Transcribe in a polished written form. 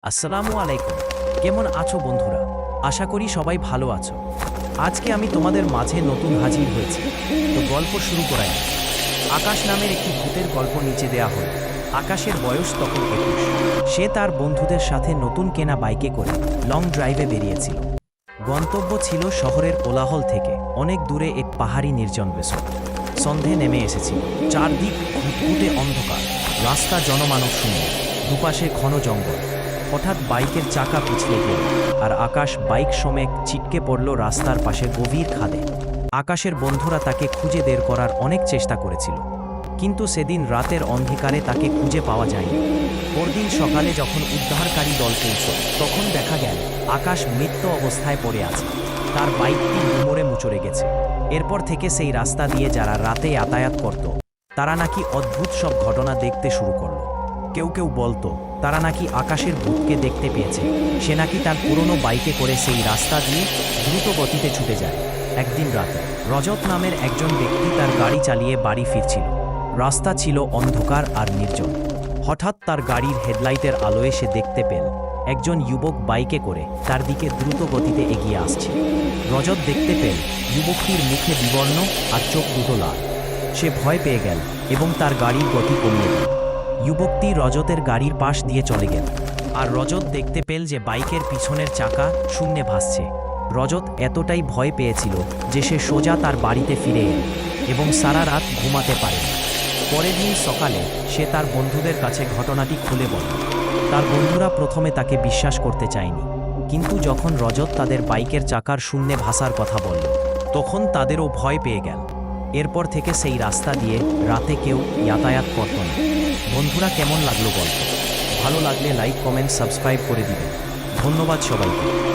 আসসালামু আলাইকুম। কেমন আছো বন্ধুরা? আশা করি সবাই ভালো আছো। আজকে আমি তোমাদের মাঝে নতুন হাজির হয়েছি। তো গল্প শুরু করাই। আকাশ নামের একটি ভূতের গল্প নিচে দেয়া হলো। আকাশের বয়স তখন 21। সে তার বন্ধুদের সাথে নতুন কেনা বাইকে করে লং ড্রাইভে বেরিয়েছিল। গন্তব্য ছিল শহরের কোলাহল থেকে অনেক দূরে এক পাহাড়ি নির্জন বেসর। সন্ধে নেমে এসেছিল। চারদিক ঘুটঘুটে অন্ধকার, রাস্তা জনমানব শূন্য, দুপাশে ঘন জঙ্গল। হঠাৎ বাইকের চাকা পিছলে গেল, আর আকাশ বাইক সমেত ছিটকে পড়ল রাস্তার পাশে গভীর খাদে। আকাশের বন্ধুরা তাকে খুঁজে বের করার অনেক চেষ্টা করেছিল, কিন্তু সেদিন রাতের অন্ধকারে তাকে খুঁজে পাওয়া যায়নি। পরদিন সকালে যখন উদ্ধারকারী দল পৌঁছল, তখন দেখা গেল আকাশ মৃত অবস্থায় পড়ে আছে। তার বাইকটি ডুমরে মুচড়ে গেছে। এরপর থেকে সেই রাস্তা দিয়ে যারা রাতে যাতায়াত করত, তারা নাকি অদ্ভুত সব ঘটনা দেখতে শুরু করলো। কেউ কেউ বলতো তারা নাকি আকাশের ভূতকে দেখতে পেয়েছে। সে নাকি তার পুরনো বাইকে করে সেই রাস্তা দিয়ে দ্রুত গতিতে ছুটে যায়। একদিন রাতে রজত নামের একজন ব্যক্তি তার গাড়ি চালিয়ে বাড়ি ফিরছিল। রাস্তা ছিল অন্ধকার আর নির্জন। হঠাৎ তার গাড়ির হেডলাইটের আলোয় সে দেখতে পেল একজন যুবক বাইকে করে তার দিকে দ্রুত গতিতে এগিয়ে আসছে। রজত দেখতে পেল যুবকটির মুখে বিবর্ণ আর চোখ দুটো লাল। সে ভয় পেয়ে গেল এবং তার গাড়ির গতি কমিয়ে দিল। যুবকটি রজতের গাড়ির পাশ দিয়ে চলে গেল, আর রজত দেখতে পেল যে বাইকের পিছনের চাকা শূন্যে ভাসছে। রজত এতটাই ভয় পেয়েছিল যে সে সোজা তার বাড়িতে ফিরে এল এবং সারা রাত ঘুমাতে পারেনি। পরের দিন সকালে সে তার বন্ধুদের কাছে ঘটনাটি খুলে বলল। তার বন্ধুরা প্রথমে তাকে বিশ্বাস করতে চায়নি, কিন্তু যখন রজত তাদের বাইকের চাকার শূন্যে ভাসার কথা বলল, তখন তাদেরও ভয় পেয়ে গেল। এরপর থেকে সেই রাস্তা দিয়ে রাতে কেউ যাতায়াত করত না। বন্ধুরা, কেমন লাগলো গল্প? ভালো লাগলে লাইক, কমেন্ট, সাবস্ক্রাইব করে দিবেন। ধন্যবাদ সবাইকে।